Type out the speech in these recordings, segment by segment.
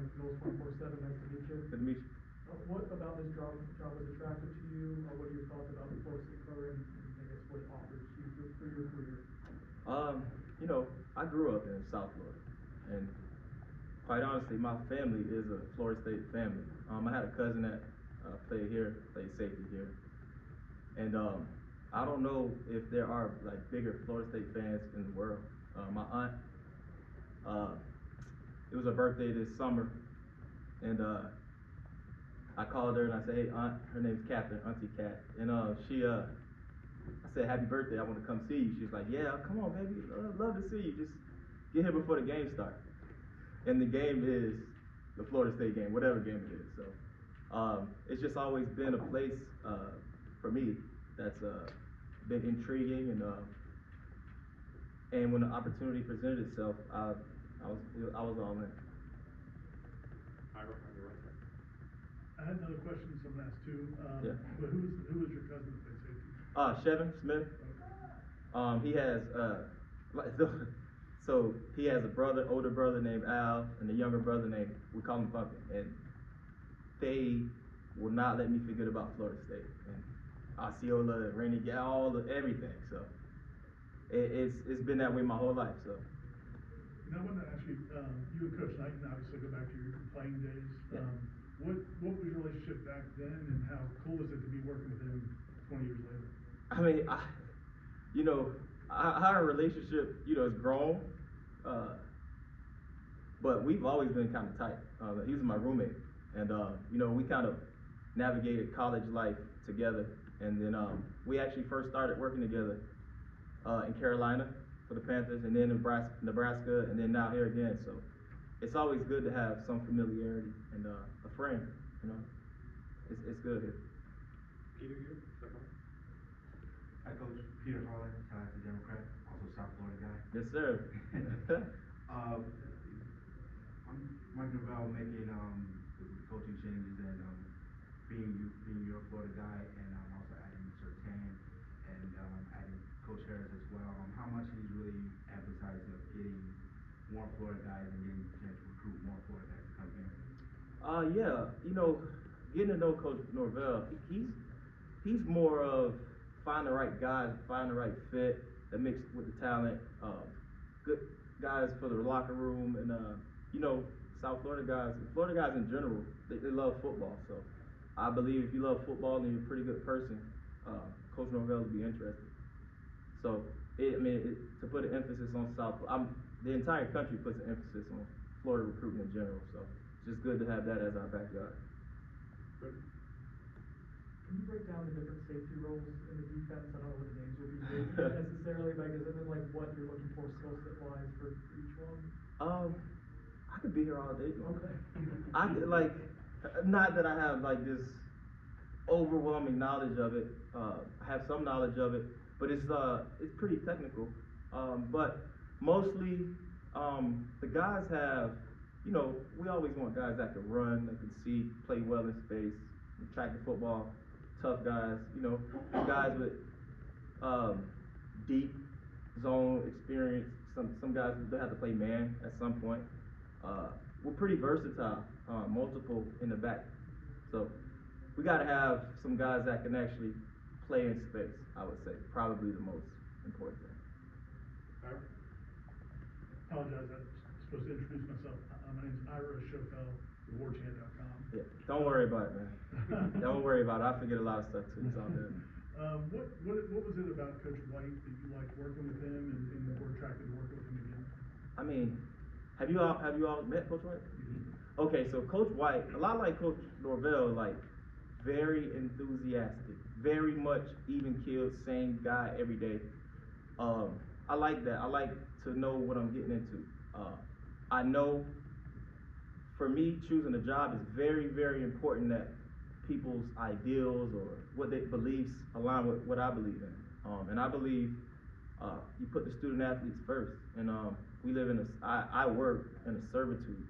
Surtain, Seminoles 24/7. Nice to meet you. Good to meet you. What about this job was attractive to you? What are your thoughts about the Florida State program and I guess what it offers you for your career? You know, I grew up in South Florida, and quite honestly, my family is a Florida State family. I had a cousin that played safety here, and I don't know if there are like bigger Florida State fans in the world. My aunt, it was her birthday this summer, and I called her and I said, "Hey, aunt," her name's Catherine, Auntie Cat, and I said, "Happy birthday, I want to come see you." She's like, "Yeah, come on, baby, I'd love to see you. Just get here before the game starts." And the game is the Florida State game, whatever game it is. So it's just always been a place for me that's been intriguing, and when the opportunity presented itself, I was all in. I had another question someone asked too. Yeah. But who was your cousin that played safety? Shevin Smith. He has so he has a older brother named Al, and a younger brother named, we call him Pumpkin, and they will not let me forget about Florida State and Osceola, Rainy Gal, everything. So it's been that way my whole life. So. And I want to ask you, you and Coach Knighton obviously go back to your playing days. Yeah. What was your relationship back then, and how cool is it to be working with him 20 years later? I mean, our relationship, has grown, but we've always been kind of tight. He was my roommate, and we kind of navigated college life together, and then we actually first started working together in Carolina for the Panthers, and then Nebraska, and then now here again. So it's always good to have some familiarity and a friend. It's good here. Peter here, Hi, Coach. Peter Harlan, talented Democrat, also South Florida guy. Yes, sir. I'm Mike Norvell making the coaching changes and being your Florida guy, and also adding Surtain and adding Coach Harris as well. How much he's really emphasizing of getting more Florida guys and getting the chance to recruit more Florida guys to come here. Yeah, getting to know Coach Norvell, he's more of find the right guys, find the right fit that mix with the talent. Good guys for the locker room, and South Florida guys in general, they love football. So I believe if you love football and you're a pretty good person, Coach Norvell will be interested. So to put an emphasis on the entire country puts an emphasis on Florida recruiting in general. So it's just good to have that as our backyard. Can you break down the different safety roles in the defense? I don't know what the names will be necessarily, but and then what you're looking for skill set wise for each one. I could be here all day. Okay. I could not that I have this overwhelming knowledge of it. I have some knowledge of it, but it's pretty technical. But mostly, the guys have, we always want guys that can run, that can see, play well in space, track the football. Tough guys, guys with deep zone experience. Some guys that have to play man at some point. We're pretty versatile, multiple in the back. So we got to have some guys that can actually play in space. I would say probably the most important thing. Apologize, I'm supposed to introduce myself. My name's Ira Schofel, thewarchant.com. Yeah, don't worry about it, man. Don't worry about it. I forget a lot of stuff too. It's all good. What was it about Coach White that you liked working with him and were attracted to working with him again? I mean, have you all met Coach White? Mm-hmm. Okay, so Coach White, a lot like Coach Norvell, very enthusiastic, very much even keeled, same guy every day. I like that. I like to know what I'm getting into. I know for me, choosing a job is very, very important that people's ideals or what their beliefs align with what I believe in. And I believe you put the student athletes first. And I work in a servitude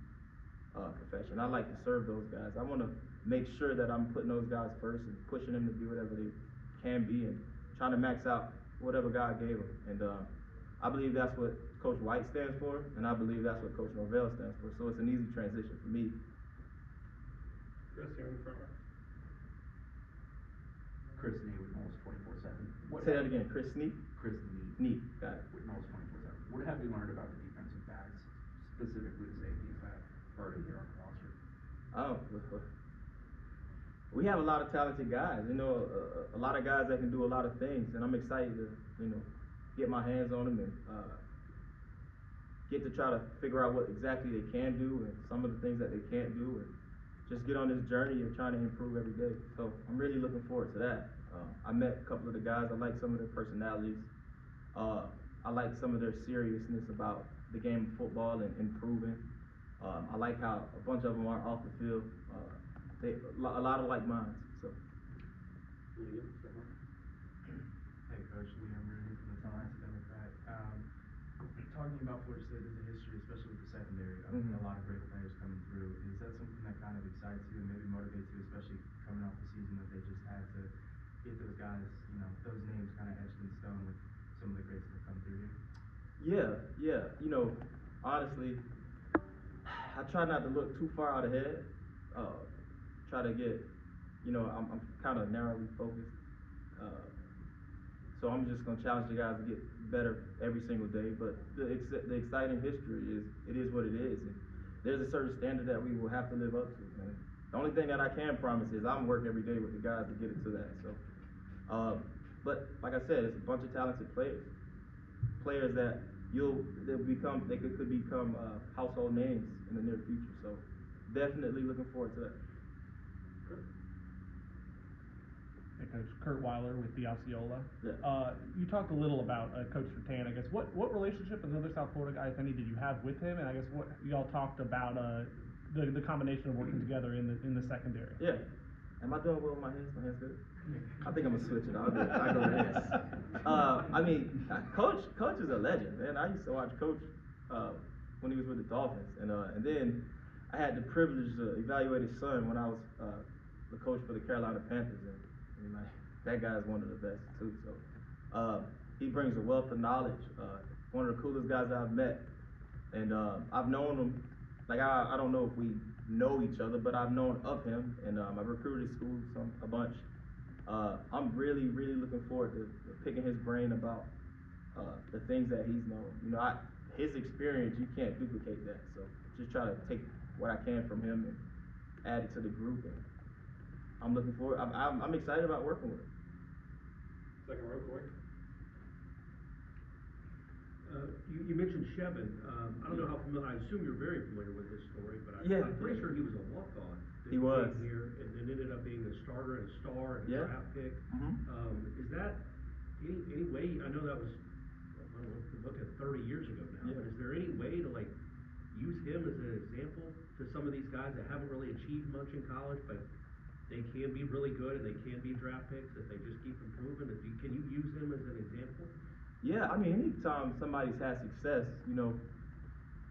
profession. I like to serve those guys. I want to make sure that I'm putting those guys first and pushing them to be whatever they can be and trying to max out whatever God gave them. And I believe that's what Coach White stands for, and I believe that's what Coach Norvell stands for. So it's an easy transition for me. Chris, here in the front row. Chris Neat with Knowles 24/7. Say that again, Chris Sneak? Chris Neat. Neat, got it. With Knowles 24/7. What have you learned about the defensive backs, specifically the safeties that are in here on the roster? We have a lot of talented guys, you know, a lot of guys that can do a lot of things, and I'm excited to, you know, get my hands on them and get to try to figure out what exactly they can do and some of the things that they can't do, and just get on this journey of trying to improve every day. So I'm really looking forward to that. I met a couple of the guys. I like some of their personalities. I like some of their seriousness about the game of football and improving. I like how a bunch of them are off the field. A lot of like minds. So. Liam, Hey, Coach, Liam Rooney from the Tallahassee Democrat. Talking about Florida State as a history, especially with the secondary, Mhm. a lot of great players coming through. Is that something that kind of excites you and maybe motivates you, especially coming off the season that they just had to get those guys, you know, those names kind of etched in stone with some of the greats that have come through here? Yeah. You know, honestly, I try not to look too far out ahead. Try to get, you know, I'm kind of narrowly focused. So I'm just gonna challenge the guys to get better every single day. But the exciting history is what it is. And there's a certain standard that we will have to live up to, man. The only thing that I can promise is I'm working every day with the guys to get it to that. So, but like I said, it's a bunch of talented players that they could become household names in the near future. So definitely looking forward to that. Hey, Coach, Kurt Weiler with the Osceola. Yeah. You talked a little about Coach Surtain. I guess what relationship as another South Florida guy, if any, did you have with him? And I guess what y'all talked about the combination of working together in the secondary. Yeah. Am I doing well with my hands? My hands good? I think I'm gonna switch it. I'll go with hands. I mean, Coach is a legend, man. I used to watch Coach when he was with the Dolphins, and then I had the privilege to evaluate his son when I was the coach for the Carolina Panthers, and like that guy's one of the best too. So he brings a wealth of knowledge. One of the coolest guys I've met, and I've known him. Like I don't know if we know each other, but I've known of him, and I've recruited his school a bunch. I'm really looking forward to picking his brain about the things that he's known. You know, his experience, you can't duplicate that. So just try to take what I can from him and add it to the group. And I'm looking forward. I'm excited about working with him. second row, Corey. You mentioned Shevin. I don't know how familiar. I assume you're very familiar with his story, but I'm pretty sure he was a walk-on. He was here, and then ended up being a starter and a star and a draft pick. Mm-hmm. Is that any way? I know that was look at 30 years ago now. Yeah. But is there any way to like use him as an example to some of these guys that haven't really achieved much in college, but they can be really good and they can be draft picks if they just keep improving? Can you use him as an example? Yeah, I mean, anytime somebody's had success, you know,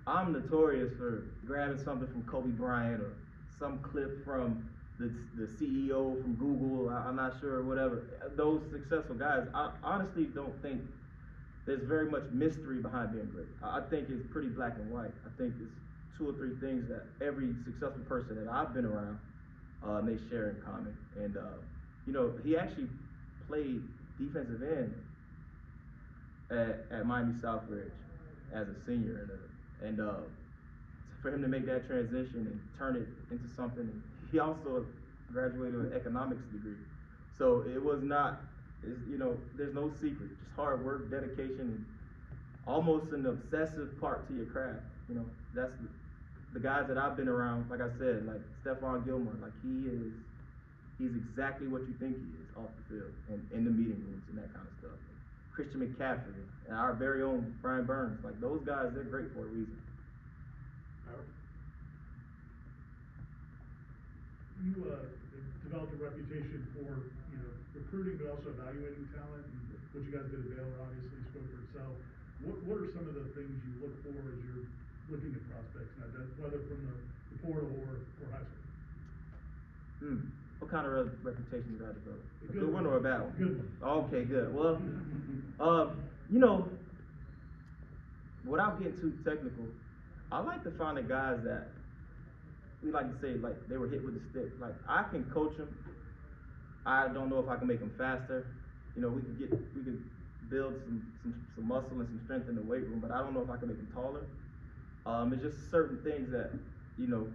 I'm notorious for grabbing something from Kobe Bryant or some clip from the CEO from Google, I'm not sure, whatever. Those successful guys, I honestly don't think there's very much mystery behind being great. I think it's pretty black and white. I think it's 2 or 3 things that every successful person that I've been around, they share in common. And, you know, he actually played defensive end at Miami Southbridge as a senior, and for him to make that transition and turn it into something. He also graduated with an economics degree, so it was not, you know, there's no secret, just hard work, dedication, and almost an obsessive part to your craft. You know, that's the guys that I've been around. Like I said, like Stephon Gilmore, like he's exactly what you think he is off the field and in the meeting rooms and that kind of stuff. Christian McCaffrey and our very own Brian Burns, like those guys, they're great for a reason. You developed a reputation for, you know, recruiting, but also evaluating talent. And what you guys did at Baylor obviously spoke for itself. What are some of the things you look for as you're looking at prospects now, whether from the portal or high school? What kind of reputation did I develop? A good one one or a bad one? Good one. Okay, good. Well, you know, without getting too technical, I like to find the guys that we like to say like they were hit with a stick. Like I can coach them. I don't know if I can make them faster. You know, we could build some muscle and some strength in the weight room, but I don't know if I can make them taller. It's just certain things that, you know,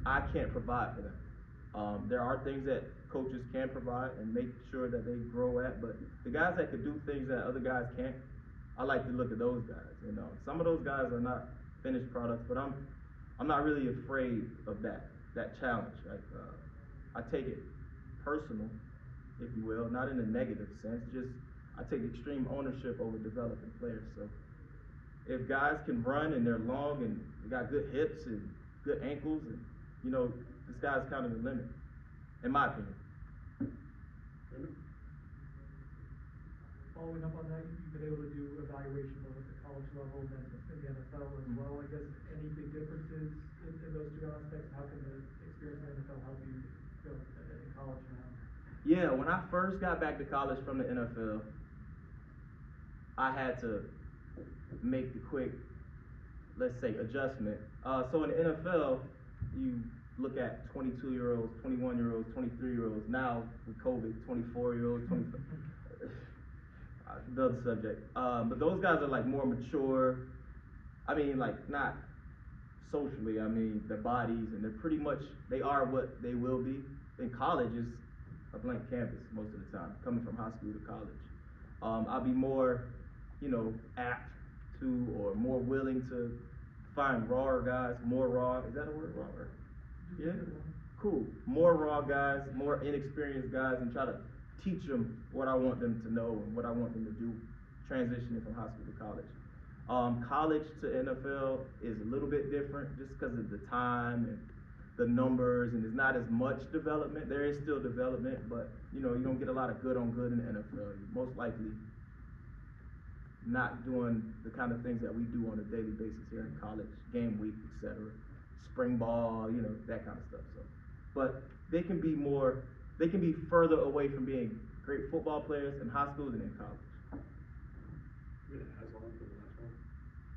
I can't provide for them. There are things that coaches can provide and make sure that they grow at, but the guys that could do things that other guys can't, I like to look at those guys. You know, some of those guys are not finished products, but I'm not really afraid of that challenge. Like I take it personal, if you will, not in a negative sense. Just I take extreme ownership over developing players. So if guys can run and they're long and they got good hips and good ankles, and you know, the sky's kind of the limit, in my opinion. Following up on that, you've been able to do evaluation both at the college level and then in the NFL as well. I guess any big differences in those two aspects? How can the experience in the NFL help you go in college now? Yeah, when I first got back to college from the NFL, I had to make the quick, let's say, adjustment. So in the NFL, you look at 22-year-olds, 21-year-olds, 23-year-olds. Now with COVID, 24-year-olds, 25. The other subject. But those guys are like more mature. I mean, like not socially. I mean, their bodies, and they're pretty much, they are what they will be. In college, is a blank canvas most of the time, coming from high school to college. I'll be more, you know, apt to or more willing to find rawer guys, more raw. Is that a word, rawer? Yeah? Cool. More raw guys, more inexperienced guys, and try to teach them what I want them to know and what I want them to do, transitioning from high school to college. College to NFL is a little bit different just because of the time and the numbers, and there's not as much development. There is still development, but you know, you don't get a lot of good on good in the NFL. You're most likely not doing the kind of things that we do on a daily basis here in college, game week, etc. Spring ball, you know, that kind of stuff. So, but they can be further away from being great football players in high school than in college. We're gonna Aslan for the last one.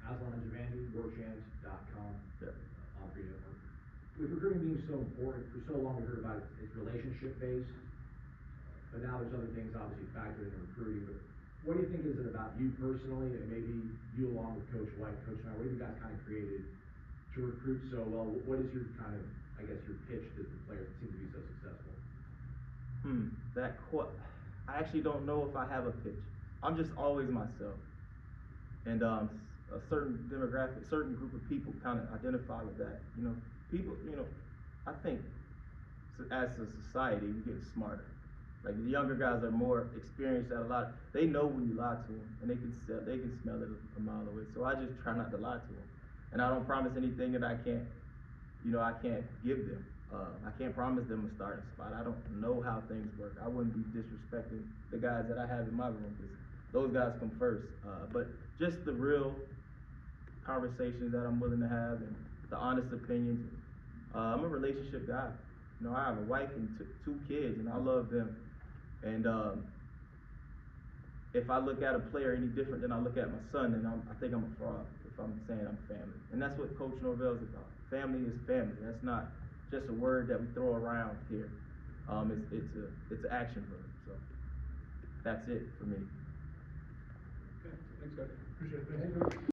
Aslan Javandi, WorldChamps.com, Yeah. On3 Network. With recruiting being so important, for so long we heard about it's relationship based, but now there's other things obviously factored into recruiting. But what do you think is it about you personally, and maybe you along with Coach White, Coach Snyder, what have you guys kind of created to recruit so well? What is your kind of, I guess, your pitch to the players that seem to be so successful? I actually don't know if I have a pitch. I'm just always myself. And a certain demographic, certain group of people kind of identify with that. You know, people, you know, I think as a society, we're getting smarter. Like the younger guys are more experienced at a lot. They know when you lie to them, and they can smell it a mile away. So I just try not to lie to them. And I don't promise anything that I can't give them. I can't promise them a starting spot. I don't know how things work. I wouldn't be disrespecting the guys that I have in my room, because those guys come first. But just the real conversations that I'm willing to have and the honest opinions. I'm a relationship guy. You know, I have a wife and two kids, and I love them. And if I look at a player any different than I look at my son, then I think I'm a fraud if I'm saying I'm family. And that's what Coach Norvell is about. Family is family. That's not just a word that we throw around here. It's an action verb. So that's it for me. Okay, thanks, guys. Appreciate it. Thank you.